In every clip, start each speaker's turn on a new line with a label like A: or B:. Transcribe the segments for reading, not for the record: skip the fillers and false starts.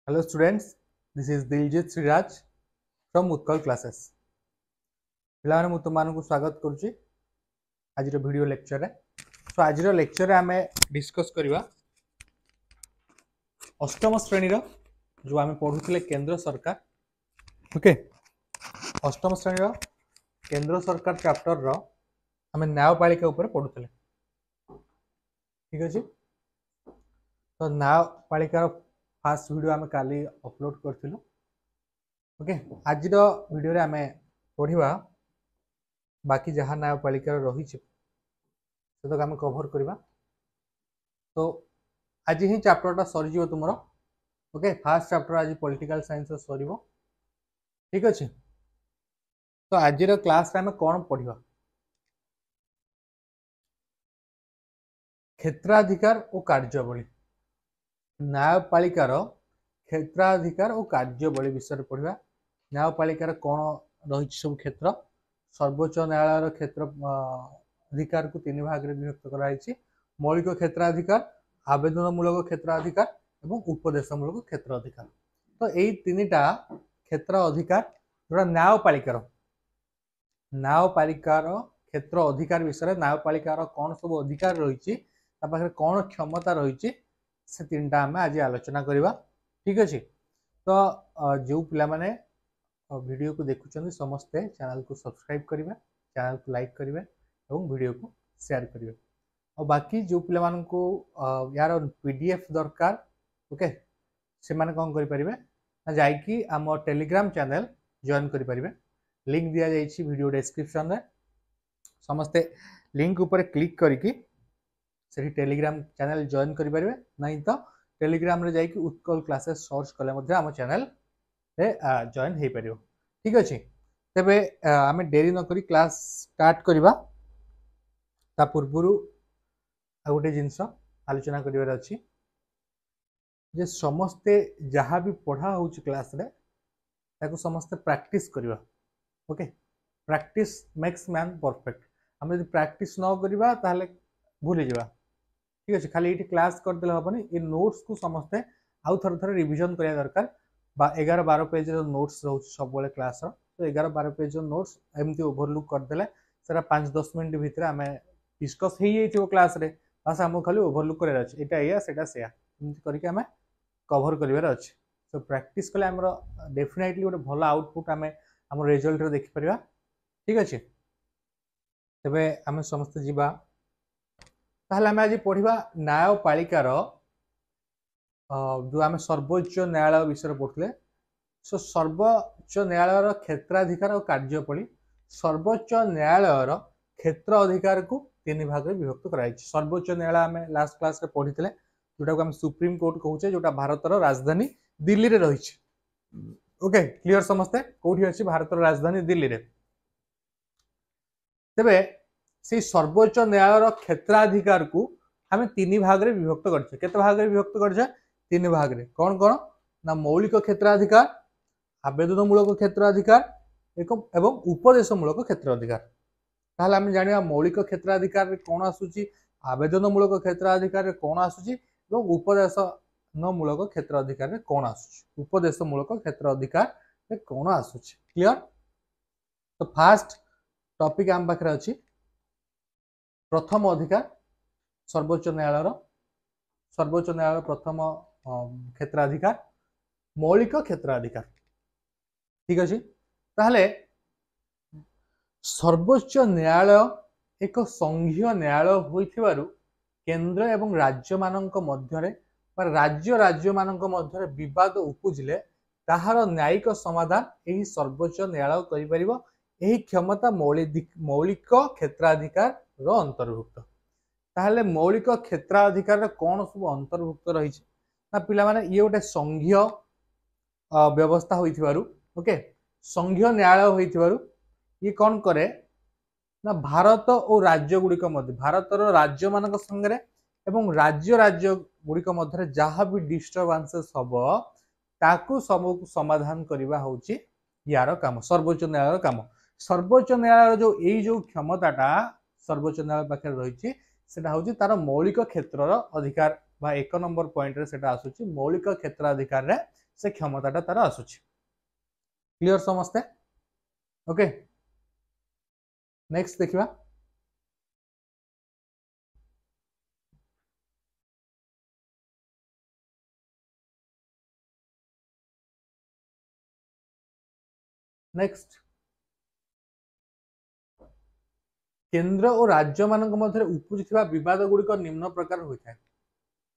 A: Hello students, this is Diljit Sriraj from Utkal classes. पिलाने मु तुमମାନଙ୍କୁ स्वागत करुच्ची आज वीडियो लेक्चर रे। सो आज लेक्चर रे आमे डिस्कस करिवा अष्टम श्रेणी रो जो आमे पढुथिले केंद्र सरकार। ओके, अष्टम श्रेणी रो केंद्र सरकार चैप्टर रो आमे न्यायपालिका ऊपर पढुथिले। ठीक अछि, तो न्यायपालिका रो फर्स्ट वीडियो आमे काली अपलोड करथिलु। ओके, आज वीडियो रे आमे पढिवा बाकी जहाँ न्यायपालिका रही से आम कभर करवा। तो आज ही चैप्टरटा सरीज तुम। ओके, फास्ट चैप्टर आज पॉलिटिकल साइंस सर। ठीक अच्छे, तो आज क्लास आम कौन पढ़ा क्षेत्राधिकार और कार्यबली। न्यायपालिकार क्षेत्राधिकार और कार्यबली विषय पढ़ा। न्यायपालिकार कौन रही सब क्षेत्र। सर्वोच्च न्यायालय क्षेत्र अधिकार को तीन भाग में विभक्त कराई। मौलिक क्षेत्राधिकार, आवेदनमूलक क्षेत्राधिकार और उपदेशमूलक क्षेत्राधिकार। तो यही तीन टा क्षेत्र अधिकार जो न्यायपालिकार क्षेत्र अधिकार विषय न्यायपालिकार कौन सब अधिकार रही कौन क्षमता रही से तीन टा आम आज आलोचना करवा। ठीक अच्छे, तो जो पिला माने वीडियो को देखुं समस्ते चैनल को सब्सक्राइब करेंगे, चैनल को लाइक करेंगे और वीडियो को शेयर करेंगे। और बाकी जो पिला मानको यार पीडीएफ दरकार ओके से माने कौन करें ना जाइकी आम टेलीग्राम चैनल जॉइन करें। लिंक दिया जाइए वीडियो डिस्क्रिप्शन में। समस्ते लिंक ऊपर क्लिक करके से टेलीग्राम चैनल जॉइन करें। नहीं तो टेलीग्राम रे जाइकी उत्कल क्लासेस सर्च कले आम चैनल जॉइन हो पार। ठीक अच्छे, तेबे आम डेरी नक क्लास स्टार्ट करवा। ता पूर्वर आ गोटे जिनस आलोचना कर अच्छी जे समस्ते जहाँ भी पढ़ा हो क्लास रे ताको समस्ते प्रैक्टिस करवा। Okay, practice makes man perfect. आम यदि प्रैक्टिस न करवा ताहले भूली जावा। ठीक अच्छे, खाली ये क्लास करदे हेनी। ये नोट्स को समस्ते आउ थर थर रिविजन करिया दरकार। 11-12 पेज नोट्स रोचे सब क्लास। तो 11-12 पेज नोट्स एमती ओभरलुक करदे सर 5-10 मिनट भितर आम डिस्कस हो क्लास रे। बस आमको खाली ओभरलुक करार अच्छे यहाँ से करके आम कभर करार अच्छे। तो प्रैक्टिस कले आमर डेफिनेटली गोटे भल आउटपुट आम आम रिजल्ट देखिपर। ठीक अच्छे, तेबे आम समस्ते जीवा ताहले आम आज पढ़ा न्यायपालिकार जो आम सर्वोच्च न्यायालय विषय पढ़ुले। सो सर्वोच्च न्यायालय क्षेत्राधिकार और कार्यबली। सर्वोच्च न्यायालय क्षेत्र अधिकार को तीन भाग में विभक्त कराई। सर्वोच्च न्यायालय आम लास्ट क्लास रे पढ़ी जोटा को आम सुप्रीम कोर्ट कहूचे, जोटा भारत राजधानी दिल्ली रे रही। ओके, क्लियर समस्ते कौटी अच्छी भारत राजधानी दिल्ली रे। तेबे से सर्वोच्च न्यायालय क्षेत्राधिकार को आम तीन भाग में विभक्त करछे। केते भाग में विभक्त करछे? तीन भाग में। कौन कौन ना मौलिक क्षेत्राधिकार, आवेदनमूलक क्षेत्राधिकार एवं उपदेशमूलक क्षेत्राधिकार। ताहले आम जानिया मौलिक क्षेत्राधिकार कौन आसुची, आवेदनमूलक क्षेत्राधिकार कौन आसुची एवं उपदेशमूलक क्षेत्राधिकार कौन आसुची, उपदेशमूलक क्षेत्राधिकार कौन आसुची। क्लियर? तो फास्ट टॉपिक आम पाखरे अछि प्रथम अधिकार सर्वोच्च न्यायालय। सर्वोच्च न्यायालय प्रथम क्षेत्राधिकार मौलिक क्षेत्राधिकार। ठीक अच्छे, ताहले सर्वोच्च न्यायालय एक संघीय न्यायालय होइथिबारु केंद्र एवं राज्य मानक मध्यरे राज्य मानक मध्यरे विवाद उपजिले ताहार न्यायिक समाधान एही सर्वोच्च न्यायालय करि परिबो। एही क्षमता मौलिक क्षेत्राधिकार रो अंतर्भुक्त। ताहले मौलिक क्षेत्राधिकार कौन सब अंतर्भुक्त रही ना पिला माने ये गोटे संघीय व्यवस्था होइथिबारु। ओके, संघीय न्यायालय होइथिबारु ये कौन करे ना भारत और राज्य गुड़िक मध्य भारतर राज्य मानक संगे एवं राज्य गुड़िक मध्य जहाँ भी डिस्टर्बांसेस हम ताकू सब समाधान करवा होची यार काम, सर्वोच्च न्यायालय काम। सर्वोच्च न्यायालय जो क्षमताटा सर्वोच्च न्यायालय पाखे रही सेटा होची तार मौलिक क्षेत्र अधिकार बा 1 नंबर पॉइंट रे सेटा आसुची मौलिक क्षेत्राधिकार रे से क्षमताटा तार आसुची। क्लियर समस्ते? ओके नेक्स्ट देखिबा नेक्स्ट केंद्र और राज्य मानक मध्य उपजुथिबा विवाद गुड़िक निम्न प्रकार होइଥାଏ।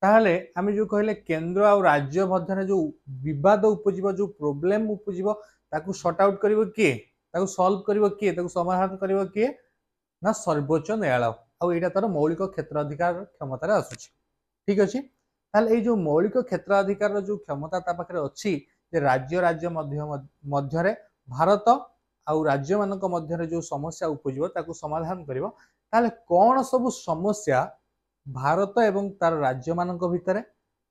A: ताहले आमे जो कहले केंद्र और राज्य मध्य जो विवाद उपजिबो जो प्रॉब्लम उपजिबो ताकू सॉर्ट आउट करिवो किए ताकू सॉल्व करिवो किए ताकू समाधान करिवो किए ना सर्वोच्च न्यायालय आ एटा तार मौलिक क्षेत्राधिकार क्षमता रे आसुची। ठीक अछि ताहले ए जो मौलिक क्षेत्राधिकार जो क्षमता ता पाखरे अछि जे राज्य राज्य मध्य रे भारत आउ राज्य मानक मध्य जो समस्या उपजिबो ताकू समाधान करिवो ताहले कोन सब समस्या भारत एवं तार राज्य मानक भितरे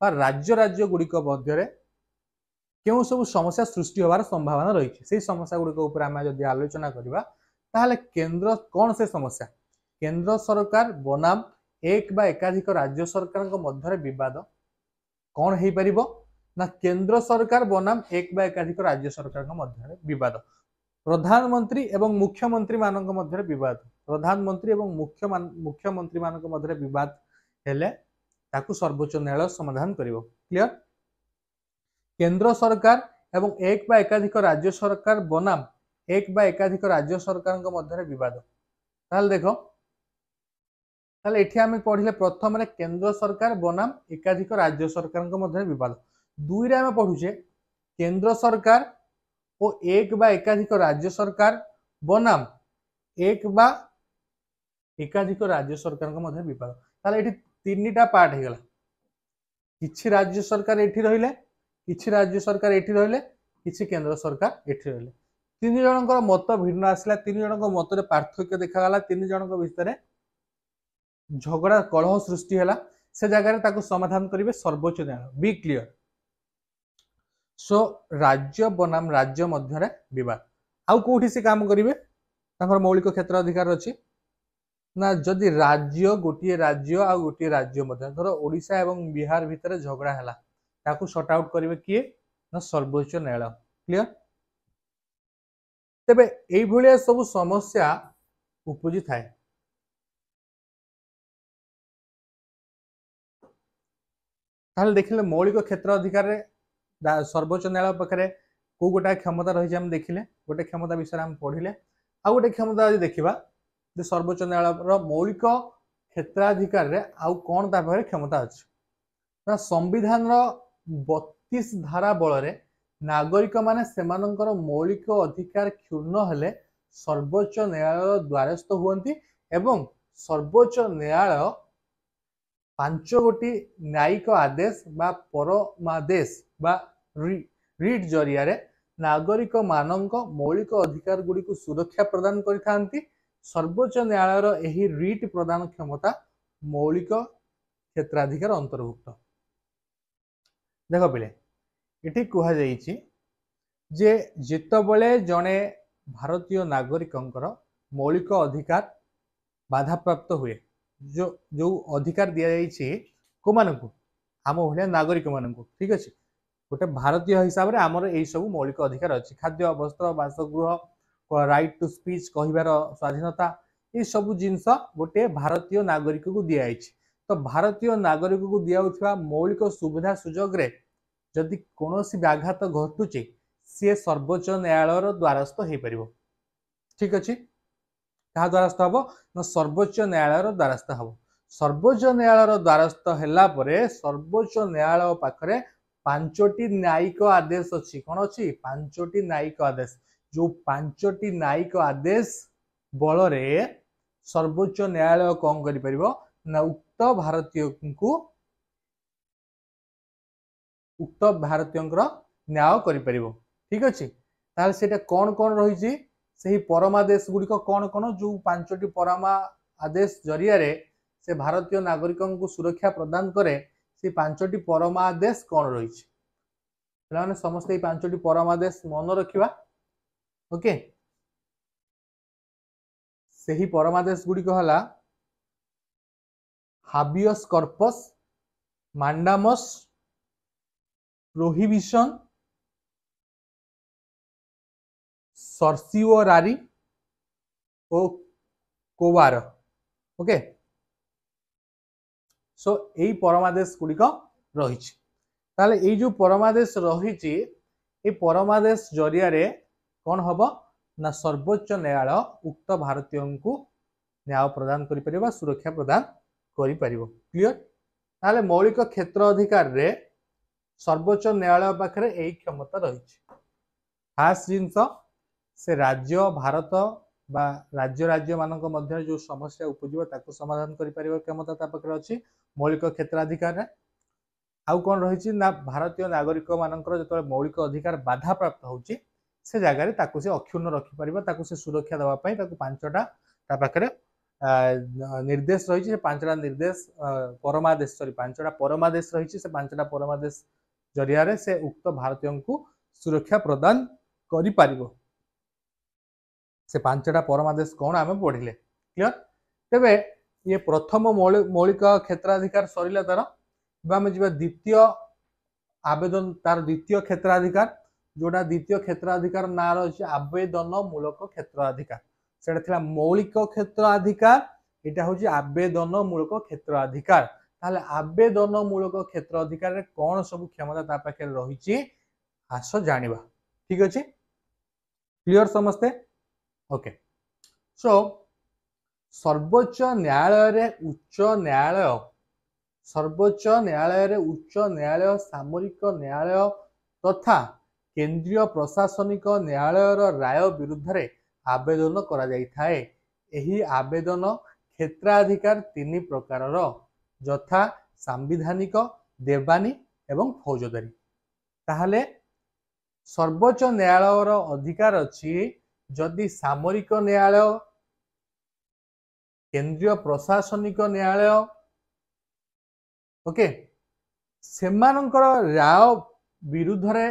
A: बा राज्य राज्य गुड़िक मध्य रे केउ सब समस्या सृष्टि होबार संभावना रही से समस्या गुड़िक ऊपर आम जदि आलोचना करबा ताहले केंद्र कौन से समस्या केंद्र सरकार बनाम एक बा एकाधिक राज्य सरकार मध्य विवाद कौन हो पार ना केंद्र सरकार बनाम एक बा एकाधिक राज्य सरकार मध्य विवाद प्रधानमंत्री एवं मुख्यमंत्री मानक मध्य विवाद प्रधानमंत्री एवं मुख्यमंत्री मानक मध्य विवाद हेले ताकू सर्वोच्च न्यायालय समाधान करिवो। क्लियर केंद्र सरकार एवं एक बा एकाधिक राज्य सरकार बनाम एक बा एकाधिक राज्य सरकार मध्य विवाद ताहले देखो ताहले एठी आमे पढिले प्रथम रे केंद्र सरकार बनाम एकाधिक राज्य सरकार मध्य विवाद दुई रे आमे पढुचे केंद्र सरकार और एक बा एकाधिक राज्य सरकार बनाम एक बा एकाधिक राज्य सरकार मध्य विवाद ताहले एठी तीनटा पार्ट हो गला किछि राज्य सरकार एठी रहिले किछि राज्य सरकार एठी रहिले किछि केंद्र सरकार एठी रहिले तीन जनकर मत भिन्न आसला तीन जनक मत रे पार्थक्य देखा गला तीन जनक भितर झगड़ा कलह सृष्टि हैला से जगह ताको समाधान करिवे सर्वोच्च न्यायालय बी क्लियर। सो राज्य बनाम राज्य मध्य रे विवाद आउ कोठी से काम करिवे ताकर मौलिक क्षेत्र अधिकार अछि ना जदि राज्य गोटे राज्य आ गोटे राज्य मध्य धर ओडिशा एवं बिहार भितर झगड़ा हैला ताकू सॉर्ट आउट करिवे किए ना सर्वोच्च न्यायालय। क्लियर तेबे एई भलिया सब समस्या उपजि थाए ताहले देखिले मौलिक क्षेत्र अधिकार रे सर्वोच्च न्यायालय पाखरे को गोटा क्षमता रही हम देखिले गोटे क्षमता विषय हम पढ़िले आ गोटे क्षमता आज देखिबा जे सर्वोच्च न्यायालय मौलिक क्षेत्राधिकार रे आउ कौन ता पाखरे क्षमता अछि ना संविधान 32 धारा बल रे नागरिक माने सेमानंकर मौलिक अधिकार क्षुण्ण हेले सर्वोच्च न्यायालय द्वारस्थ हुअंती एवं सर्वोच्च न्यायालय 5 गोटी न्यायिक आदेश बा परमादेश बा रिट जरिया रे नागरिक मानक मौलिक अधिकार गुडी को सुरक्षा प्रदान करिथांती। सर्वोच्च न्यायालय एही रिट प्रदान क्षमता मौलिक क्षेत्राधिकार अंतर्भुक्त। देखो पिले एठी कुहा जाईछि जे जेतबले जणे भारतीय नागरिकंकर मौलिक अधिकार बाधा प्राप्त हुए जो अधिकार दिया जाईछि को मानकु आम भलिया नागरिक मानकु ठीक अछि गोटे भारतीय हिसाब रे हमर एई सब मौलिक अधिकार अछि खाद्य वस्त्र बासगृह राइट टू स्पीच कहिबार स्वाधीनता ये सब जिनस गोटे भारतीय नागरिक को दिया जाईछि। तो भारतीय नागरिक को दिया उथिबा मौलिक सुविधा सुजोग रे जदि कोनोसी व्याघात घटुचे सी सर्वोच्च न्यायालय द्वारस्थ हो पार ठीक अच्छे क्या द्वारस्थ हम ना सर्वोच्च न्यायालय द्वारस्थ हम सर्वोच्च न्यायालय द्वारस्थ है सर्वोच्च न्यायालय पाखरे 5टी न्यायिक आदेश अच्छी कौन अच्छी 5टी न्यायिक आदेश जो 5टी न्यायिक आदेश बल रे सर्वोच्च न्यायालय कौन कर ना उक्त भारतीय न्याय कर ठीक अच्छे ताल से कौन कौन रही से परमादेश गुड़िक कौन कौन जो 5टी परमा आदेश जरिया रे से भारतीय नागरिकों को सुरक्षा प्रदान करे से 5टी परमादेश कौन रही है समस्त 5टी परमादेश मन रखा ओके से ही परमादेश गुड़िक है हाबियस कॉर्पस ମାଣ୍ଡାମସ୍ ପ୍ରୋହିବିସନ୍ ସର୍ସିଓରାରି ଓ କୋବାର। ओके सो यही परमादेश गुड़िक रही ताले ये जो परमादेश रही परमादेश जरिया कौन हम ना सर्वोच्च न्यायालय उक्त भारतीय को न्याय प्रदान कर सुरक्षा प्रदान कर क्लियर ताले मौलिक क्षेत्र अधिकार रे सर्वोच्च न्यायालय पाखे यही क्षमता रही खास जिनस से राज्य भारत बा राज्य राज्य मानक मध्य जो समस्या उपजिव ताको समाधान कर क्षमता ता पाखे अच्छी मौलिक क्षेत्राधिकार आउ कौन रही ना भारतीय नागरिक मानकर जो मौलिक अधिकार बाधा प्राप्त होची से जगह ताको से अक्षुण्ण रखिपर ताको से सुरक्षा देवाई पांचटा पाखे निर्देश रही पांचटा निर्देश परमादेश सॉरी पांचटा परमादेश रही से पांचटा परमादेश जरिया से उक्त भारतीय को सुरक्षा प्रदान कर से पांचटा परमादेश कौन आम पढ़िले क्लियर तेबे ये प्रथम मौलिक क्षेत्राधिकार सरिला तार आम जा द्वितीय आवेदन तार द्वितीय क्षेत्राधिकार जोटा द्वितीय क्षेत्राधिकार ना रही आवेदन मूलक क्षेत्राधिकार से मौलिक क्षेत्राधिकार यहाँ हूँ आवेदन मूलक क्षेत्राधिकार ताहले आवेदन मूलक क्षेत्राधिकार कौन सब क्षमता ता पाखे रही आस जानिबा ठीक अच्छे क्लियर समस्ते ओके सो सर्वोच्च न्यायालय रे उच्च न्यायालय सर्वोच्च न्यायालय रे उच्च न्यायालय सामरिक न्यायालय तथा केंद्रीय प्रशासनिक न्यायालय राय विरुद्ध रे आवेदन करा जाई थाए एही आवेदन क्षेत्राधिकार तीन प्रकार यथा सांविधानिक देवानी एवं फौजदारी ताहले सर्वोच्च न्यायालय अधिकार अच्छी जदि सामरिक न्यायालय केंद्रीय प्रशासनिक न्यायालय ओके सेमानकर राय विरुद्ध रे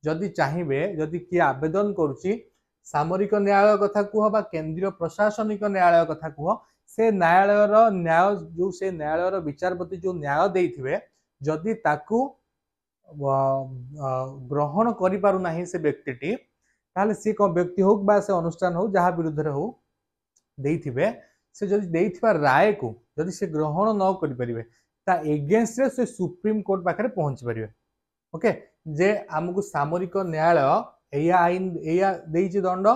A: जदि चाहिए जदि किए आवेदन करुच्ची सामरिक न्यायालय कथा कह बा केंद्रीय प्रशासनिक न्यायालय कथा कह से न्यायालय न्याय जो से न्यायालय विचारपति जो न्याय देइथिबे जदि ताकू ग्रहण करि पारु नाही से व्यक्तिटी ताहले सी कौन व्यक्ति हो बा से अनुष्ठान हो जहाँ विरुद्ध रे हो देइथिबे से जदि देइथिबा राय को जदि से ग्रहण न करि परिबे ता एगेंस्ट रे से सुप्रीम कोर्ट पाखरे पहुंची परिबे ओके जे हमकु सामरिक न्यायालय एया आईन एया देइछि दंड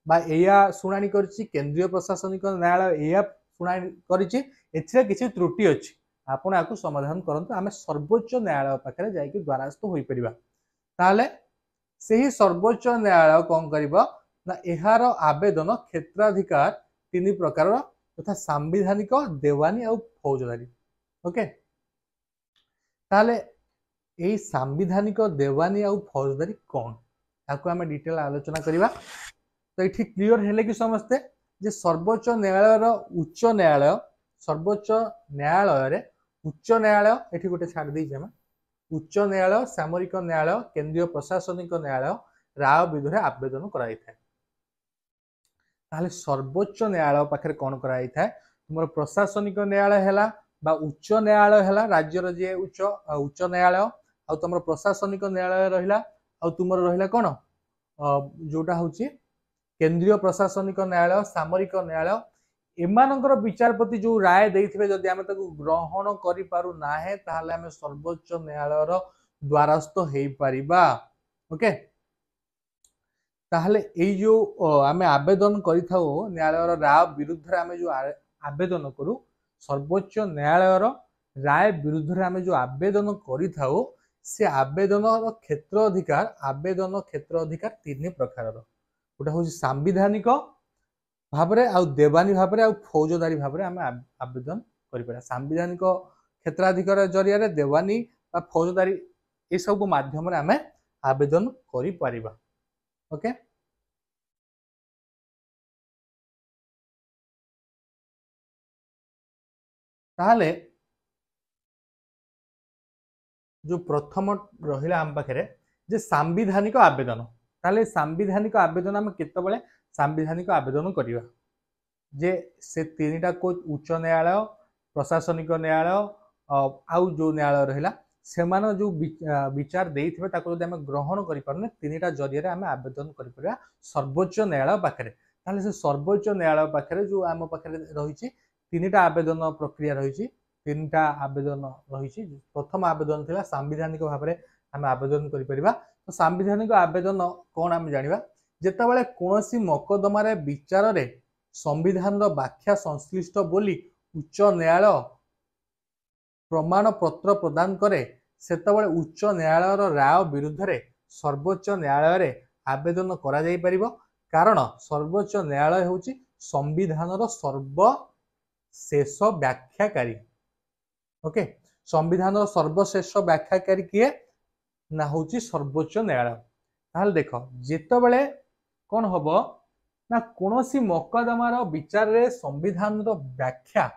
A: बा एया सुनानी करछि केंद्रीय प्रशासनिक न्यायालय एया सुनानी करछि एथिरे किछि त्रुटि अछि आपण आकु समाधान करंतु आमे सर्वोच्च न्यायालय पाखरे जाई कि द्वारस्थ होई परिबा ताले सेही सर्वोच्च न्यायालय कौन करिबो ना एहार आवेदन क्षेत्राधिकार तीन प्रकार तथा सांविधानिक देवानी और फौजदारी ओके ताले यही सांविधानिक देवानी और फौजदारी कौन ताको आमे डिटेल आलोचना करिबा तो ये क्लियर हेले कि समस्ते जे सर्वोच्च न्यायालय उच्च न्यायालय सर्वोच्च न्यायालय रे उच्च न्यायालय एठी गोटे छाड़ देइछे हम उच्च न्यायालय सामरिक न्यायालय केंद्रीय प्रशासनिक न्यायालय राय विरुद्ध आवेदन कराई थाए ताहले सर्वोच्च न्यायालय पाखे कौन कराई थाए तुमर प्रशासनिक न्यायालय हैला बा उच्च न्यायालय हैला राज्यर जे उच्च न्यायालय आ तुमर प्रशासनिक न्यायालय रहिला आ तुमर रहिला कोन जोटा होची केंद्रीय प्रशासनिक न्यायालय सामरिक न्यायालय एमानकर विचारपति जो राय देइथिबे जदि आमे ताकू ग्रहण करि पारु नाहे ताहले आमे सर्वोच्च न्यायालय रो द्वारस्थ हेई परिबा ओके ताहले एई जो आमे आवेदन करिथाओ न्यायालय रो राय विरुद्ध रे आमे जो आवेदन करू सर्वोच्च न्यायालय रो राय विरुद्ध रे आमे जो आवेदन करिथाओ से आवेदन क्षेत्र अधिकार तीन प्रकार गोटे हूँ सांविधानिक भावरे आ देवानी भावरे आ फौजदारी भावरे आमे आवेदन करिपरा सांविधानिक क्षेत्राधिकार जरिया देवानी बा फौजदारी ए सब माध्यम रे आमे आवेदन करि परिबा ओके ताहले जो प्रथम रहिला आम पाखे जे सांविधानिक आवेदन ताहले सांविधानिक आवेदन आम केतबेले सांविधानिक आवेदन करिवा जे से तीनटा को उच्च न्यायालय प्रशासनिक न्यायालय आउ जो न्यायालय रहिला सेमान जो विचार देइथिबे ताको जदि आमे ग्रहण करि पारने तीनटा जरिया आमे आवेदन करि परिबा सर्वोच्च न्यायालय पाखरे ताले से सर्वोच्च न्यायालय पाखरे जो आम पाखरे रहिछि तीनटा आवेदन प्रक्रिया रहिछि तीनटा आवेदन रहिछि प्रथम आवेदन थिला सांविधानिक भाबरे आमे आवेदन करि परिबा तो सांविधानिक आवेदन कोन आमे जानिबा जेतेबेले कोनोसी मकदमारे विचार रे संविधान रो व्याख्या संश्लिष्ट बोली उच्च न्यायालय प्रमाण पत्र प्रदान करे सेतेबेले उच्च न्यायालय रो राय विरुद्ध रे सर्वोच्च न्यायालय रे आवेदन करा जाई परिबो कारण सर्वोच्च न्यायालय होची संविधान रो सर्वशेष व्याख्याकारी ओके संविधान रो सर्वशेष व्याख्याकारी किए ना होची सर्वोच्च न्यायालय ताहले देखो जेतेबेले कोन हबो ना कोनोसी मकदमार विचार रे संविधान रो व्याख्या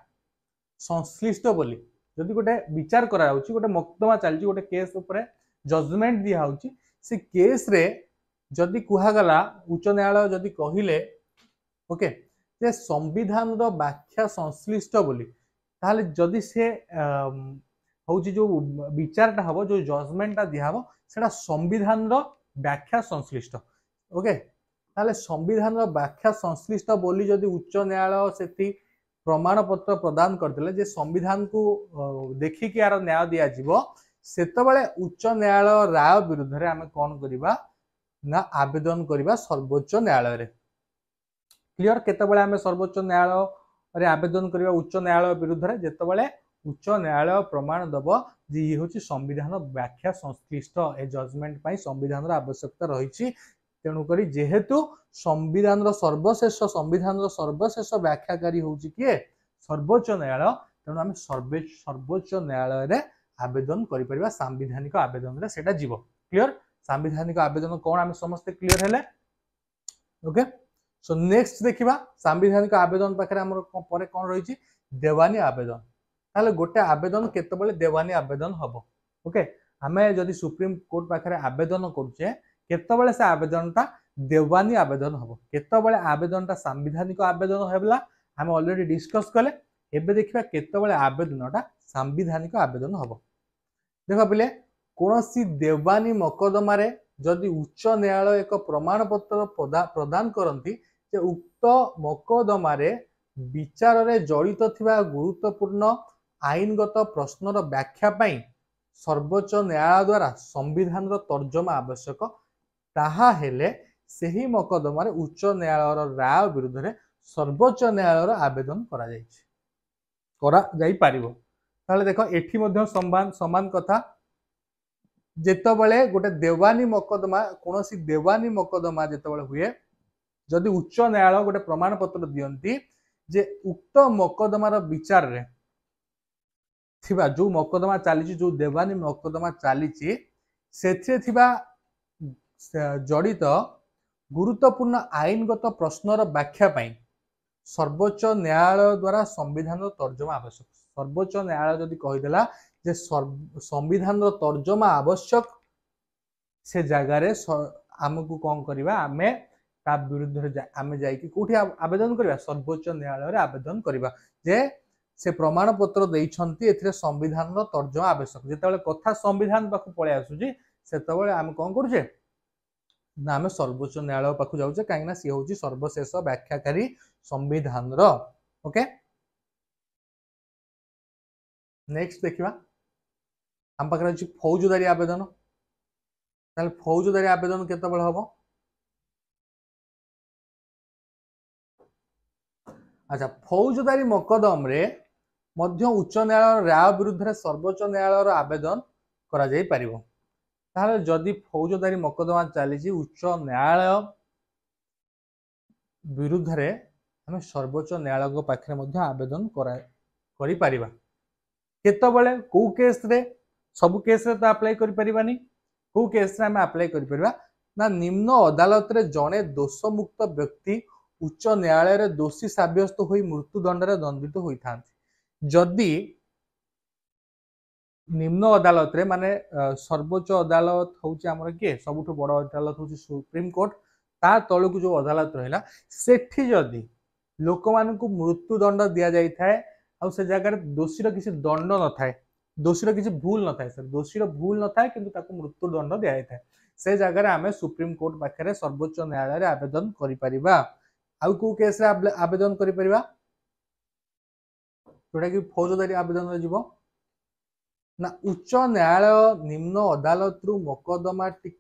A: संश्लिष्ट बोली जदि गोटे विचार करा होची गोटे मकदमा चलची गोटे केस ऊपर जजमेंट दिया होची से केस रे जदि कुहा गला उच्च न्यायालय जदि कहिले ओके जे संविधान रो व्याख्या संश्लिष्ट बोली ताहले जदि से होची जो विचारटा हबो जो जजमेंटटा दिया हबो सेटा संविधान रो व्याख्या संश्लिष्ट ओके ताले संविधान रो व्याख्या संश्लिष्ट बोली जदि उच्च न्यायालय सेति प्रमाण पत्र प्रदान करथिले जे संविधान को देखि कि यार न्याय दिया जिवो सेतबेले उच्च न्यायालय राय विरुद्ध रे आमे कोन करिबा ना आवेदन करिबा सर्वोच्च न्यायालय रे क्लियर केतबेले आमे सर्वोच्च न्यायालय रे आवेदन करिबा उच्च न्यायालय विरुद्ध रे जेतबेले उच्च न्यायालय प्रमाण दबो जे ये होची संविधान व्याख्या संश्लिष्ट ए जजमेंट पई संविधान रो आवश्यकता रहिछि तेणु करी जेहेतु संविधान रो सर्वशेष व्याख्याकारी होची किए सर्वोच्च न्यायालय तेणु आमे सर्वोच्च न्यायालय रे आवेदन करि परिबा सांविधानिक आवेदन रे सेटा जीवो क्लियर सांविधानिक आवेदन कोन आमे समस्त क्लियर हेले ओके सो नेक्स्ट देखिबा सांविधानिक आवेदन पाखरे हमर परे कोन रहिछि देवानी आवेदन ताले गोटे आवेदन केतेबेले देवानी आवेदन हबो ओके आमे जदि सुप्रीम कोर्ट पाखरे आवेदन करछे केतेबेले से आवेदनटा देवानी आवेदन हबो केतेबेले आवेदनटा सांविधानिक आवेदन हेबला हम ऑलरेडी डिस्कस कले एबे देखिबा केतेबेले आवेदनटा सांविधानिक आवेदन हबो देखो पिले कोनोसी देवानी मकदमा रे जदि उच्च न्यायालय एक प्रमाण पत्र प्रदान करंती जे उक्त मकदमा रे विचार रे जड़ित थिबा गुरुत्वपूर्ण आईनगत प्रश्नर व्याख्या पई सर्वोच्च न्यायालय द्वारा संविधान रो तर्जमा आवश्यक ताहा हेले सेही मकदमा रे उच्च न्यायालय राय विरुद्ध रे सर्वोच्च न्यायालय आवेदन करा जाई पारिबो ताले देखो एठी मध्ये समान कथा जेतेबेले गोटे देवानी मकदमा कोनोसी देवानी मकदमा जेतेबेले हुए जदि उच्च न्यायालय गोटे प्रमाण पत्र दियंती जे उक्त मकदमार विचार रे थिबा जो मकदमा चालीची जो देवानी मकदमा चालीची सेथे थिबा जड़ित गुरुत्वपूर्ण आईनगत प्रश्नर व्याख्या पई सर्वोच्च न्यायालय द्वारा संविधान तर्जमा आवश्यक सर्वोच्च न्यायालय जदि कहिदेला जे संविधान तर्जमा आवश्यक से जगह रे हमकु कोन करबा आमे ता विरुद्ध रे आमे जाई कि कोठी आवेदन करबा सर्वोच्च न्यायालय रे आवेदन करबा जे से प्रमाण पत्र देइछंती एथिरे संविधान तर्जमा आवश्यक जेतेबेले कथा संविधान पाखु पळे आसुजी सेतेबेले आमे कोन करूजे ना आमे सर्वोच्च न्यायालय पाखु जाउचे काहे ना सी होची सर्वशेष व्याख्याकारी संविधान रो ओके नेक्स्ट देखिबा हम पाखरे अछि फौजदारी आवेदन ताले फौजदारी आवेदन केतेबेले हबो अच्छा फौजदारी मकदम रे मध्य उच्च न्यायालय राय विरुद्ध रे सर्वोच्च न्यायालय रो आवेदन करा जाई परिबो ताले जदि फौजदारी मकदमा चली उच्च न्यायालय विरुद्ध रे हमें सर्वोच्च न्यायालय पाखे आवेदन करि परिबा केतबेले को केस रे सब केस रे तो अप्लाई करि परिबानी को केस रे हमें अप्लाई करि परिबा ना निम्न अदालत रे जणे दोषमुक्त व्यक्ति उच्च न्यायालय रे दोषी साब्यस्त होई मृत्युदंड रे दंडित होइथांती जदि निम्न अदालत रे माने सर्वोच्च अदालत होउची हमर के सबुठु बड़ अदालत होउची सुप्रीम कोर्ट ता तळकु जो अदालत रहिला सेठी जदि लोक मानकु मृत्युदंड दिया जाई थाए आ से जगह दोषी रो किसी दंड न थाए दोषीर किसी भूल न थाए सर दोषीर भूल न थाए किंतु ताको मृत्युदंड दिया जाए से जगह आम सुप्रीम कोर्ट पाखे सर्वोच्च न्यायालय आवेदन करिपरिबा आउ को केस रे आवेदन करिपरिबा जोटा कि फौजदारी आवेदन जीव ना उच्च न्यायालय निम्न अदालत रु मकदमाटी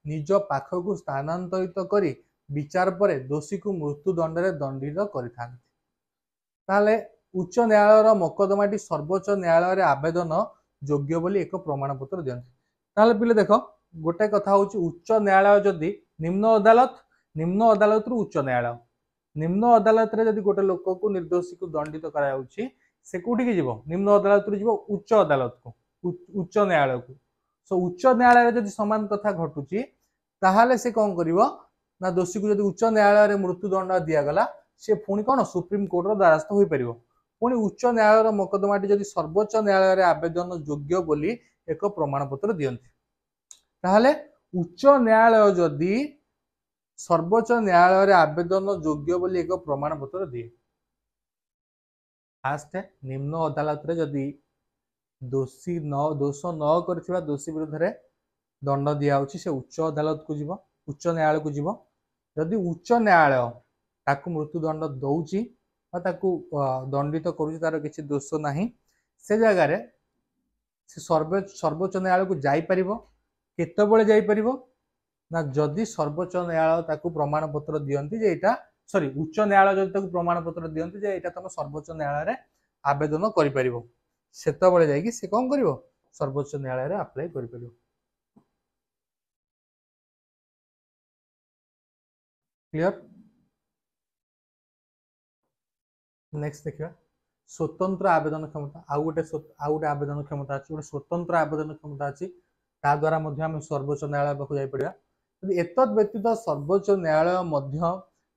A: निज पाखक स्थानांतरित करी विचार पर दोषी को मृत्युदंड रे दंडित करें उच्च न्यायालय मकदमाटी सर्वोच्च न्यायालय आवेदन योग्य बोली एक प्रमाण पत्र दिखते पिले देख गोटे कथा हूँ उच्च न्यायालय जदि निम्न अदालत रु उच्च न्यायालय निम्न अदालत रे जदि गोटे लोक को निर्दोषी को दंडित कराउछि से कोठी जीव निम्न अदालत रु जीव उच्च अदालत को उच्च न्यायालय को सो उच्च न्यायालय जदि समान कथा घटुची ताहाले से कौन करिवो ना दोषी को जदि उच्च न्यायालय रे मृत्युदंड दियागला से पुणी कौन सुप्रीम कोर्ट रो द्वारस्थ होई परिवो पुणी उच्च न्यायालय मकदमाटी जदि सर्वोच्च न्यायालय रे आवेदन योग्य बोली एक प्रमाण पत्र दियंती ताहाले उच्च न्यायालय जदि सर्वोच्च न्यायालय रे आवेदन योग्य बोली एक प्रमाण पत्र दिए फास्ट निम्न अदालत रे जदि दोषी दोष न करथिबा दोषी विरुद्ध रे दंड दिया होछि से उच्च अदालत को जीव उच्च न्यायालय को जीव जदि उच्च न्यायालय ताकू मृत्युदंड दौची ताकू दंडित करूची तार किछि दोष नाही से जगह रे से सर्वोच्च न्यायालय को जाई परिबो केते बेले जाई परिबो ना जदि सर्वोच्च न्यायालय ताकू प्रमाण पत्र दियंती जे एटा सॉरी उच्च न्यायालय जदि ताकू प्रमाण पत्र दियंती जे एटा तुम सर्वोच्च न्यायालय रे आवेदन करि परिबो सेते बेले जाई कि से कोन करिवो सर्वोच्च न्यायालय रे अप्लाई करि परिबो क्लियर नेक्स्ट देखिबा स्वतंत्र आवेदन क्षमता आउ गोटे आवेदन क्षमता अछि गोटे स्वतंत्र आवेदन क्षमता अछि ता द्वारा मध्य हम सर्वोच्च न्यायालय पाखु जाई पड़िया यदि एतद व्यतीत सर्वोच्च न्यायालय मध्य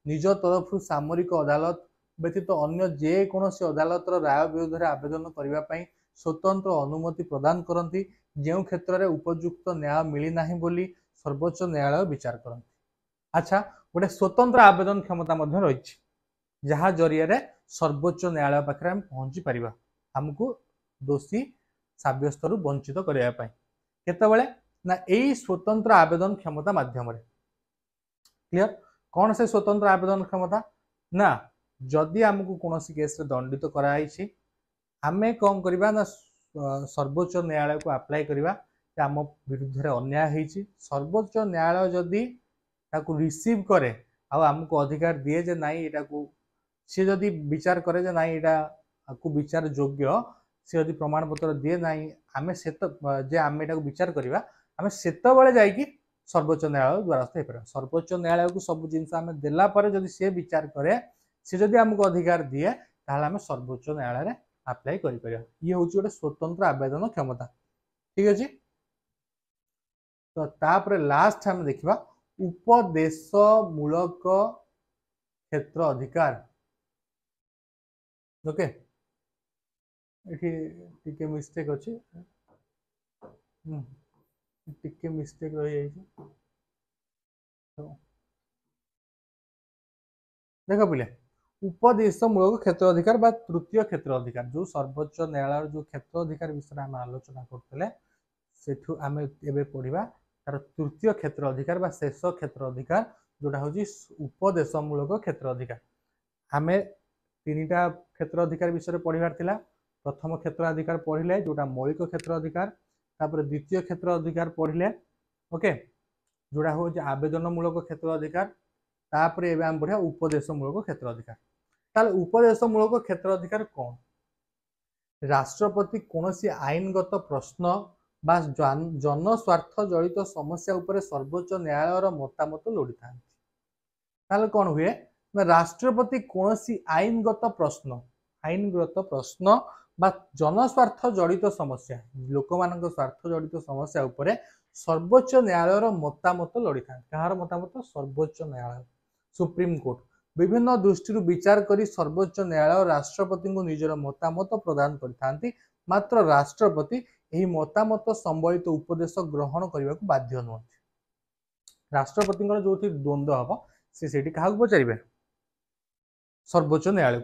A: निज तरफ सामरिक अदालत व्यतीत अन्य जे कोनोसी अदालत राय विरुद्ध आवेदन करबा पई स्वतंत्र अनुमति प्रदान करती जो क्षेत्र में उपयुक्त न्याय मिली नाही बोली सर्वोच्च न्यायालय विचार करती अच्छा गोटे स्वतंत्र आवेदन क्षमता मध्य रही जहाँ जरिया सर्वोच्च न्यायालय पाखे हम पहुंची पारिबा हमको दोषी साब्यस्त रु वंचित करने केतबेले ना यही स्वतंत्र आवेदन क्षमता माध्यम क्लियर कौन से स्वतंत्र आवेदन क्षमता ना जदि आमको कौन केस दंडित कराई आमे कौन करबा ना सर्वोच्च न्यायालय को अप्लाई करबा आम विरुद्ध अन्याय होईची सर्वोच्च न्यायालय जदि ताकू रिसीव करे आमको अधिकार दिए जे नाई एटा को सी जदि विचार करे जे नाई एटा को विचार योग्य सी जदि प्रमाण पत्र दिए नाई आमे सेत जे आमे एटा को विचार करबा आमे सेत बेले जाई कि सर्वोच्च न्यायालय द्वारस्थ होई सर्वोच्च न्यायालय को सब जिनस आमे देला परे जदि से विचार करे से जदि हमको अधिकार दिए ताहले आमे सर्वोच्च न्यायालय रे अप्लाई करि परिया ये होची गोटे स्वतंत्र आवेदन क्षमता ठीक अछि तो तापर लास्ट हम देखिबा उपदेशमूलक क्षेत्र अधिकार ओके एठी टिके मिस्टेक अछि टिके मिस्टेक रही जाई देखो पिले उपदेशमूलक क्षेत्र अधिकार बा तृतीय क्षेत्र अधिकार जो सर्वोच्च न्यायालय जो क्षेत्र अधिकार विषय आम आलोचना करते सेठू आम एबे पढ़िबा तार तृतीय क्षेत्र अधिकार बा शेष क्षेत्र अधिकार जोटा हूँ उपदेशमूलक क्षेत्र अधिकार आम तीनटा क्षेत्र अधिकार विषय पढ़ार थिला प्रथम क्षेत्र अधिकार पढ़िले जोटा मौलिक क्षेत्र अधिकार तापर द्वितीय क्षेत्र अधिकार पढ़िले ओके जोटा हूँ आवेदनमूलक क्षेत्र अधिकार तापर एबे आम पढ़िया उपदेशमूलक क्षेत्र अधिकार ताले उपदेशमूलक क्षेत्र अधिकार कौन राष्ट्रपति कौनसी आईनगत प्रश्न बा जनस्वार्थ जड़ित समस्या उपरे सर्वोच्च न्यायालय मतामत लोड़ी था कौन हुए राष्ट्रपति कौनसी आईनगत प्रश्न बा जनस्वार्थ जड़ित समस्या लोक मान स्वार्थ जड़ित समस्या उपरे सर्वोच्च न्यायालय मतामत लोड़ी था कहार मतामत सर्वोच्च न्यायालय सुप्रीम कोर्ट विभिन्न दृष्टि विचार करी सर्वोच्च न्यायालय राष्ट्रपति को निजर मतामत प्रदान करथांती मात्र राष्ट्रपति यही मतामत संबलित उपदेश ग्रहण करने को बाध्य नुह राष्ट्रपति जो द्वंद्व हम से क्या पचारे सर्वोच्च न्यायालय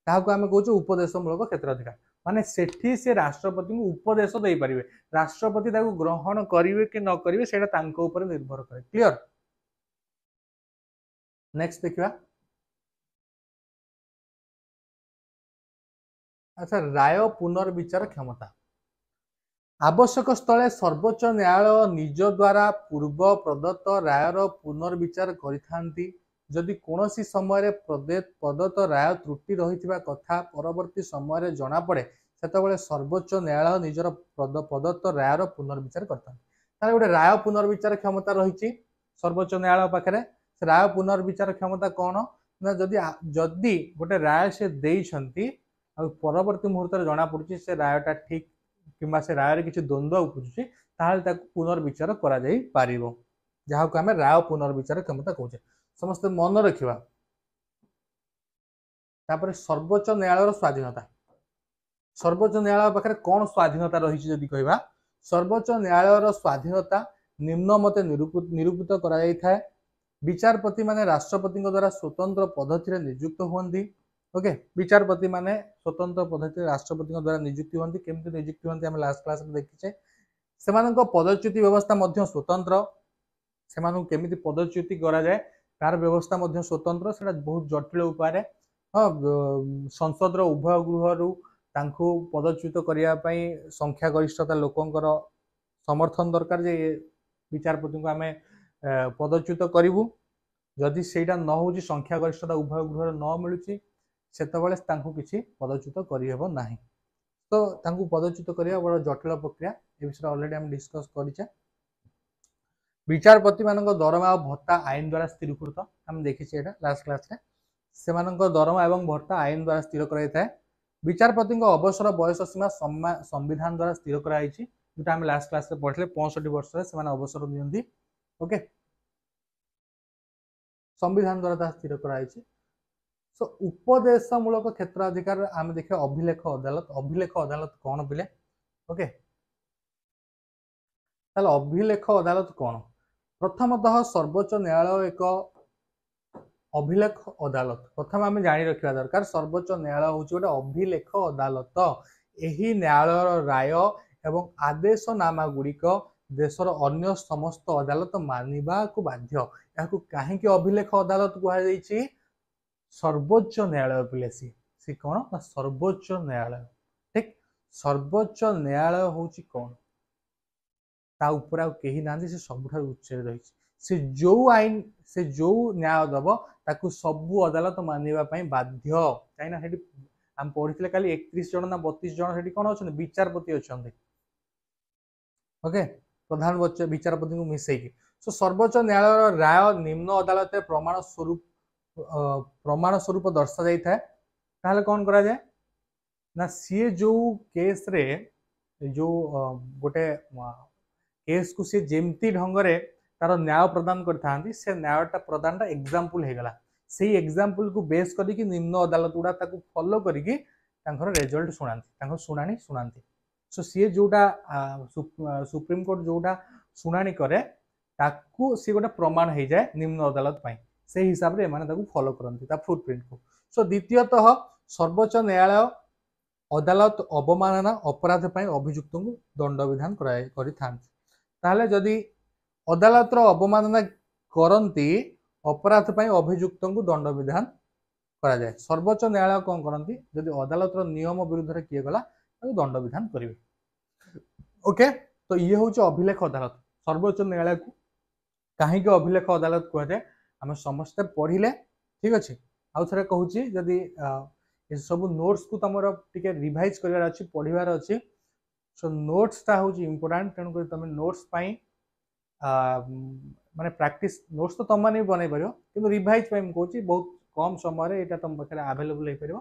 A: को आम कहे उपदेशमूलक क्षेत्र अधिकार माने सेठी से राष्ट्रपति को उपदेश दे पारिबे राष्ट्रपति ताको ग्रहण करिवे कि न करिवे सेटा तांको ऊपर निर्भर करे क्लियर नेक्स्ट देखिबा अच्छा राय पुनर्विचार क्षमता आवश्यक स्थले सर्वोच्च न्यायालय निज द्वारा पूर्व प्रदत्त रायर पुनर्विचार करिथांती जदि कोनोसी समय प्रदत्त राय त्रुटि रही कथा परवर्ती समय जना पड़े सेतबेले सर्वोच्च न्यायालय निजर प्रदत्त रायर पुनर्विचार करता गोटे राय पुनर्विचार क्षमता रही सर्वोच्च न्यायालय पाखे राय पुनर्विचार क्षमता कौन ना जदि जदि गोटे राय से देइछंती परवर्ती मुहूर्त जना पड़ी से रायटा ठीक कि से राय किसी द्वंद्व उपजुची पुनर्विचार करा जाई पारिबो जहाँ को आम राय पुनर्विचार क्षमता कहूचे समस्त मन रखा तापर सर्वोच्च न्यायालय स्वाधीनता सर्वोच्च न्यायालय पाखे कौन स्वाधीनता रही जदि कहबा सर्वोच्च न्यायालय स्वाधीनता निम्न मते निरूपित करा जाई थाए विचारपति माने राष्ट्रपति द्वारा स्वतंत्र पद्धति नियुक्त होती ओके विचारपति माने स्वतंत्र पद्धति राष्ट्रपति द्वारा नियुक्ति होती केमती नियुक्ति होती आम लास्ट क्लास में देखीचे से पदच्युति व्यवस्था मध्य स्वतंत्र से केमिति पदच्युति करा जाए तार व्यवस्था मध्य स्वतंत्र से बहुत जटिल उपाय हाँ संसद उभय गृह तांको पदच्युत करने संख्या गरिष्ठता लोकंकर समर्थन दरकार जे विचारपति को आम पदच्युत करूँ जदि सेटा न हो संख्या गरिष्ठता उभय गृह न मिलूँ सेतबेले तांको किछि पदच्युत करिहेबो नाही तो तांको पदच्युत करिया बड़ जटिल प्रक्रिया ए विषय ऑलरेडी हम डिस्कस करिचे विचारपति मानक दरमा और भत्ता आईन द्वारा स्थिरीकृत हम देखिछे एटा लास्ट क्लास रे से मानक दरमा एवं भत्ता आईन द्वारा स्थिर कराई थाए विचारपति अवसर बयस सीमा संविधान द्वारा स्थिर कराई छि जोटा हम लास्ट क्लास रे पढ़ले 65 वर्ष रे से माने अवसर नियंती ओके संविधान द्वारा स्थिर कराई छि सो उपदेशमूलक क्षेत्र अधिकार आम देखिए अभिलेख अदालत कौन पिले ओके ताले अभिलेख अदालत कौन प्रथमतः सर्वोच्च न्यायालय एक अभिलेख अदालत प्रथम आम जानी रखा दरकार सर्वोच्च न्यायालय हूँ गोटे अभिलेख अदालत यही न्यायालय राय एवं आदेशनामा गुड़िक देशर अन्य समस्त अदालत मानिबा को बाध्य या कहीं अभिलेख अदालत कहुई सर्वोच्च न्यायालय पिले सी कौन ना सर्वोच्च न्यायालय ठीक सर्वोच्च न्यायालय हूँ कौन ता ऊपर आउ कहीं ना से सब उच्च रही से जो आईन से जो न्याय दब ताकू सबू अदालत मानवाई बाध्य कहीं आम पढ़ी खाली 31 जन ना 32 जन से कौन अच्छा विचारपति अच्छा ओके प्रधान विचारपति को मिसेकी सो सर्वोच्च न्यायालय राय निम्न अदालत प्रमाण स्वरूप दर्शा जाए ताहले कौन करा जाए ना सी जो केस रे जो गोटे केस को सी जेमती ढंग से तार न्याय प्रदान करथांती से न्यायटा प्रदानटा एग्जांपल हे गला से एग्जांपल को बेस करिक निम्न अदालत गुड़ा ताको फॉलो करिक तांकर रिजल्ट सुनांती तांकर सुनानी सुनांती सो सी जोटा सुप्रीम कोर्ट जोटा सुनानी करे ताकू सी गोटे प्रमाण हो जाए निम्न अदालत पाई से हिसाब रे माने ताकू फॉलो करंती ता फुटप्रिंट को सो द्वितीयतः सर्वोच्च न्यायालय अदालत अवमानना अपराध पाई अभियुक्त को दंड विधान करिथांती ताहले जदि अदालत अवमानना करंती अपराध पाई अभियुक्त को दंड विधान करा जाए सर्वोच्च न्यायालय कौन करंती जदि अदालत नियम विरुद्ध रे किए गला ताकू दंड विधान करिवे ओके तो ये हूँ अभिलेख अदालत सर्वोच्च न्यायालय को कहीं अभिलेख अदालत कह जाए आम समस्ते पढ़ले ठीक अच्छे आउ थे कहूँ जदि ये सब नोट्स को तुम टे रिवाइज करार अच्छी पढ़ार अच्छी सो नोट्सटा हूँ इम्पोर्टाट तेणुक तुम नोट्स माने प्रैक्टिस नोट्स तो तुम मैंने भी बनई पार कि रिवाइज कहूँ बहुत कम समय यहाँ तुम पाखे आवेलेबल हो पार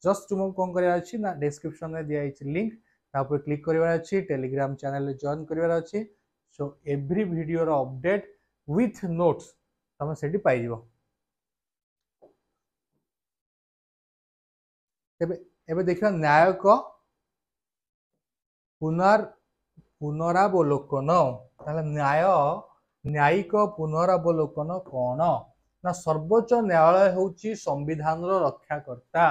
A: जस्ट तुमको कौन करार ना डिस्क्रिप्शन में दिखाई लिंक तापर क्लिक करार अच्छी टेलीग्राम चैनल जॉइन करार अच्छी so every video update with notes तुम से पाई एबे देखिए न्यायिक पुनरावलोकन न्यायिक पुनरावलोकन कौन ना सर्वोच्च न्यायालय हूँ संविधान रक्षाकर्ता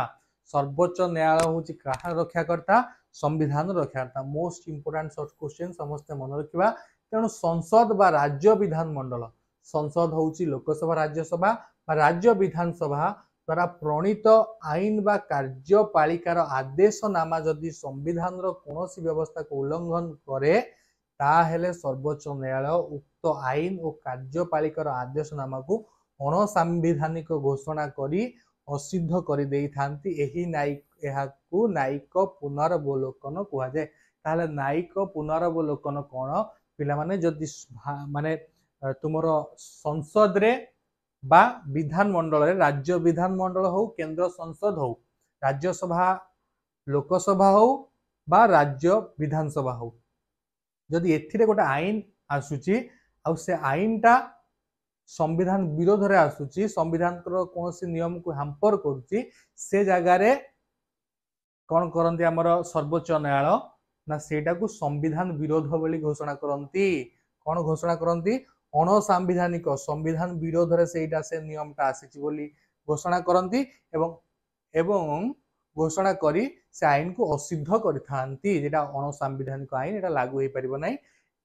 A: सर्वोच्च न्यायालय हूँ कहा रक्षाकर्ता संविधान रक्षाकर्ता मोस्ट इंपोर्टेंट सर्च क्वेश्चन समस्त मन रखा तेणु संसद बा राज्य विधान मंडल संसद हूँ लोकसभा राज्यसभा राज्य विधानसभा द्वारा प्रणीत आईन बा कार्यपालिकार आदेशनामा जदि संविधान कौन व्यवस्था को उल्लंघन करे ताहेले सर्वोच्च न्यायालय उक्त आईन और कार्यपालिकार आदेशनामा को अणसांविधानिक घोषणा करी असिद्ध कर न्यायिक पुनर्वलोकन कह जाए ताहले न्यायिक पुनर्वलोकन कौन पिला माने जदि माने तुमर संसद रे बा विधान मंडल रे राज्य विधान मंडल हो केंद्र संसद हो राज्यसभा लोकसभा हो बा राज्य विधानसभा हो जदि एथिरे गोटे आईन आसुची आ से आईन टा संविधान विरोध रे आसुची संविधान कौन नियम को हैम्पर करुची से जगार कौन करती आमर सर्वोच्च न्यायालय ना सेटा को संविधान विरोध बोली घोषणा करती कौन घोषणा करती अणसांविधानिक संविधान विरोध रे सेटा से नियमटा आसी बोली घोषणा करती एवं घोषणा करी से आईन को असिद्ध करथांती जेटा अणसांविधानिक आईन एटा लागू हो पारिबो नै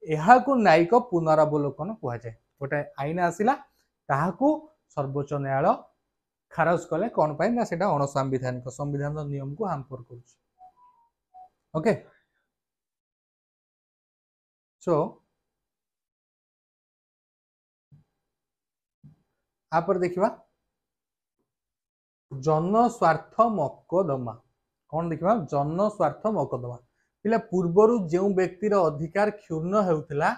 A: एहा को न्यायिक पुनरावलोकन कह जाए गोटे आईन आसिला ताहाकू सर्वोच्च न्यायालय खारज कले कौन पाए ना सेटा अणसांविधानिक संविधान नियम को हैम्पर करुछि ओके सो आपर देखिबा जन स्वार्थ मकदमा कौन देखिबा जन स्वार्थ मकदमा पिला पूर्वरु जो व्यक्तिर अधिकार क्षुण्ण हेउथिला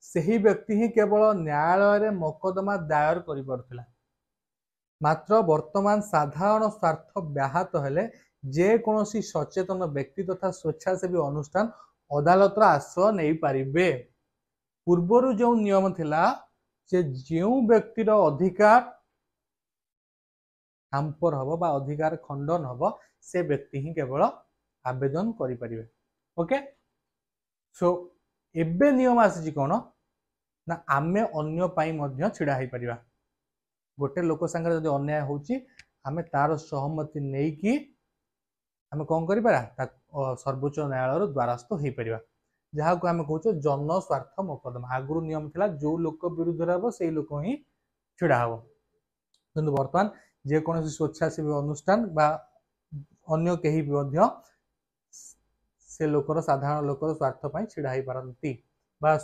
A: सही व्यक्ति ही केवल न्यायालय रे मकदमा दायर करि परथिला मात्र वर्तमान साधारण स्वार्थ व्याहत हेले जे कोनोसी सचेतन व्यक्ति तथा स्वेच्छासेवी अनुष्ठान अदालत आश्रय नहीं पारिबे पूर्वरु जो नियम थिला जे जो व्यक्तिर अधिकार हैम्पर हबो बा अधिकार खंडन हबो से व्यक्ति ही केवल आवेदन करि परिबे ओके सो एबे नियम आसी कोन ना आमे अन्य पाई मध्य छिड़ा ही परिबा गोटे लोक संगे जदि अन्याय होची आमे तार सहमति नै कि आमे कोन करि पारा सर्वोच्च न्यायालय द्वारस्थ हो परिबा जहाँ को आमे कहूछ जन स्वार्थ मकदमा आगुरु नियम थिला जो लोक विरुद्ध रहबो सेही लोक ही छिड़ा हबो किंतु वर्तमान जे कोनोसी स्वेच्छासेवी अनुष्ठान बा अन्य केही मध्य से लोकर साधारण लोकर स्वार्थ पाई छिड़ा ही पारंती बा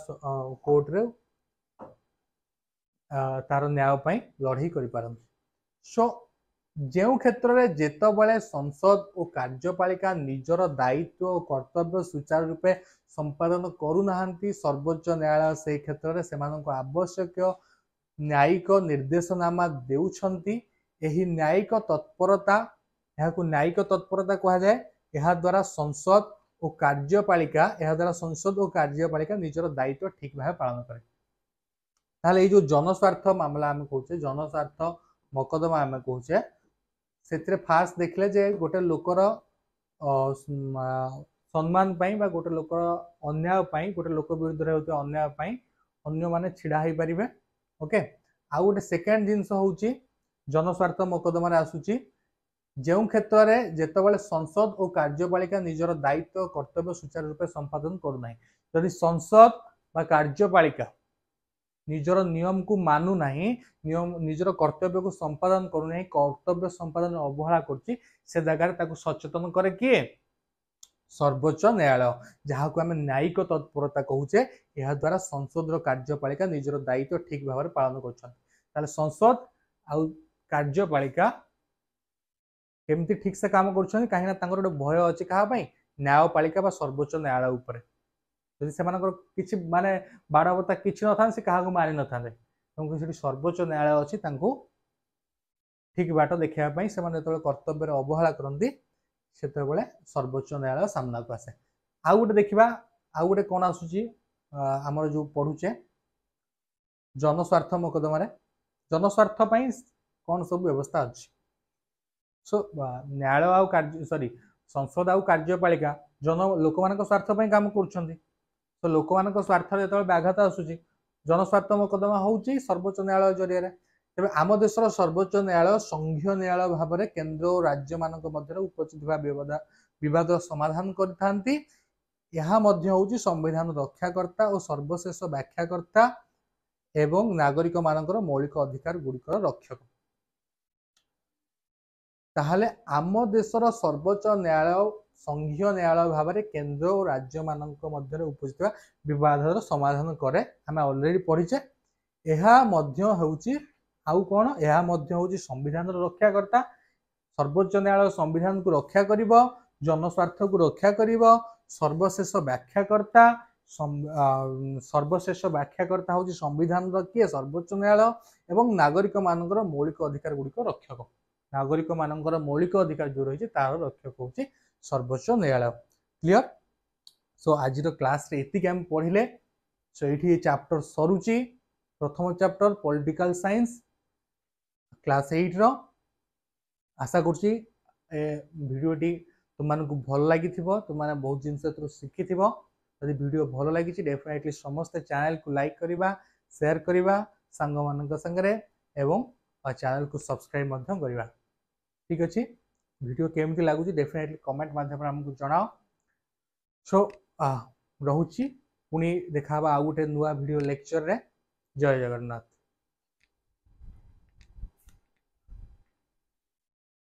A: कोर्ट रे तार न्याय पाई लड़ाई करि पारंती सो जो क्षेत्र में जेतबले संसद और कार्यपालिका निजर दायित्व और कर्तव्य सुचारू रूपे संपादन करूनाहांती सर्वोच्च न्यायालय से क्षेत्र में सेमानक आवश्यक न्यायिक निर्देशनामा देउछंती एही न्यायिक तत्परता यहाकू न्यायिक तत्परता कहा जाए यह द्वारा संसद और कार्यपालिका निजर दायित्व ठीक भाव पालन करे ताले जो जनस्वार्थ मामला आम कहूचे जनस्वार्थ मकदमा आम कहूचे से फास्ट देखले जे गोटे लोकर सम्मान पाई बा गोटे लोकर अन्याय पाई गोटे लोक विरुद्ध होते अन्याय पाई अन्य माने छिड़ा ही परिबे ओके आ गोटे सेकेंड जिंस होउची जनस्वार्थ मकदमा रे आसुची जो क्षेत्र में जेतबले संसद और कार्यपालिका निजर दायित्व कर्तव्य सुचारू रूपे संपादन करूना यदि संसद बा कार्यपालिका निजर नियम को मानु नहीं नियम निजर कर्तव्य को संपादन करूना कर्तव्य संपादन अवहेला करछि से जगह ताको सचेतन करे किए सर्वोच्च न्यायालय जहाँ को आम न्यायिक तत्परता कहूचे यह द्वारा संसद कार्यपालिका निजर दायित्व ठीक भाव पालन कर संसद आउ कार्यपालिका केमती ठीक से काम कर कहीं गोटे भय अच्छी क्या न्यायपालिका सर्वोच्च न्यायालय उपर जदि से किसी माने बाड़बता किसी न था क्या मारि न था क्योंकि सर्वोच्च न्यायालय अच्छी ठीक बाट देखापी से कर्तव्य अवहेला करती से सर्वोच्च न्यायालय सामना को आसे आउ गोटे देखा आउ गोटे कौन आसूची आमर जो पढ़ुचे जनस्वार्थ मकदमा जनस्वार्थ कौन सब व्यवस्था अच्छी सो न्यायालय आउ कार्य सॉरी संसद आउ कार्यपालिका जन लोक मान स्वार्थ काम कर तो लोक मान स्वार्थ जो व्याघात आसूची जनस्वार्थ मकदमा हूँ सर्वोच्च न्यायालय जरिया तेज आम देशर सर्वोच्च न्यायालय संघीय न्यायालय भाव में केन्द्र और राज्य मान मध्य उपस्थित विवाद समाधान करथांती। यह मध्य होउची संविधान रक्षाकर्ता और सर्वशेष व्याख्याकर्ता एवं नागरिक मानकर मौलिक अधिकार गुड़िकर रक्षक। ताहले आम देशर सर्वोच्च न्यायालय संघीय न्यायालय भाव में केन्द्र और राज्य मान मध्य उपस्थित विवाद समाधान करे आम ऑलरेडी पढ़ीचे। यह मध्य होउची आउ कौन यह मध्य होउची संविधान रक्षाकर्ता। सर्वोच्च न्यायालय संविधान को रक्षा करिवो, जनस्वार्थ को रक्षा करिवो, सर्वशेष व्याख्याकर्ता सर्वशेष व्याख्याकर्ता होउची संविधान किए सर्वोच्च न्यायालय एवं नागरिक मानकर मौलिक अधिकार गुड़िक रक्षक। नागरिक मानकर मौलिक अधिकार जो रही तार रक्षक होउची सर्वोच्च न्यायालय। क्लियर। सो आज क्लास रे एतिक हम पढ़िले। सो ये चैप्टर सरुची प्रथम चैप्टर पॉलिटिकल साइंस क्लास 8 रो। आशा करछि वीडियोटी तुमको भल लगी तुम मैंने बहुत जिन शिखि यदि वीडियो भल लगी डेफिनेटली समस्त चैनल को लाइक करवा शेयर करवा सांग मान संगे एवं चैनल को सब्सक्राइब करवा। ठीक अच्छे वीडियो केमती लगुच डेफिनेटली कमेंट माध्यम आमको जनाओ। सो रोची पुणी देखा आउ गोटे नुआ वीडियो लेक्चर रे। जय जगन्नाथ।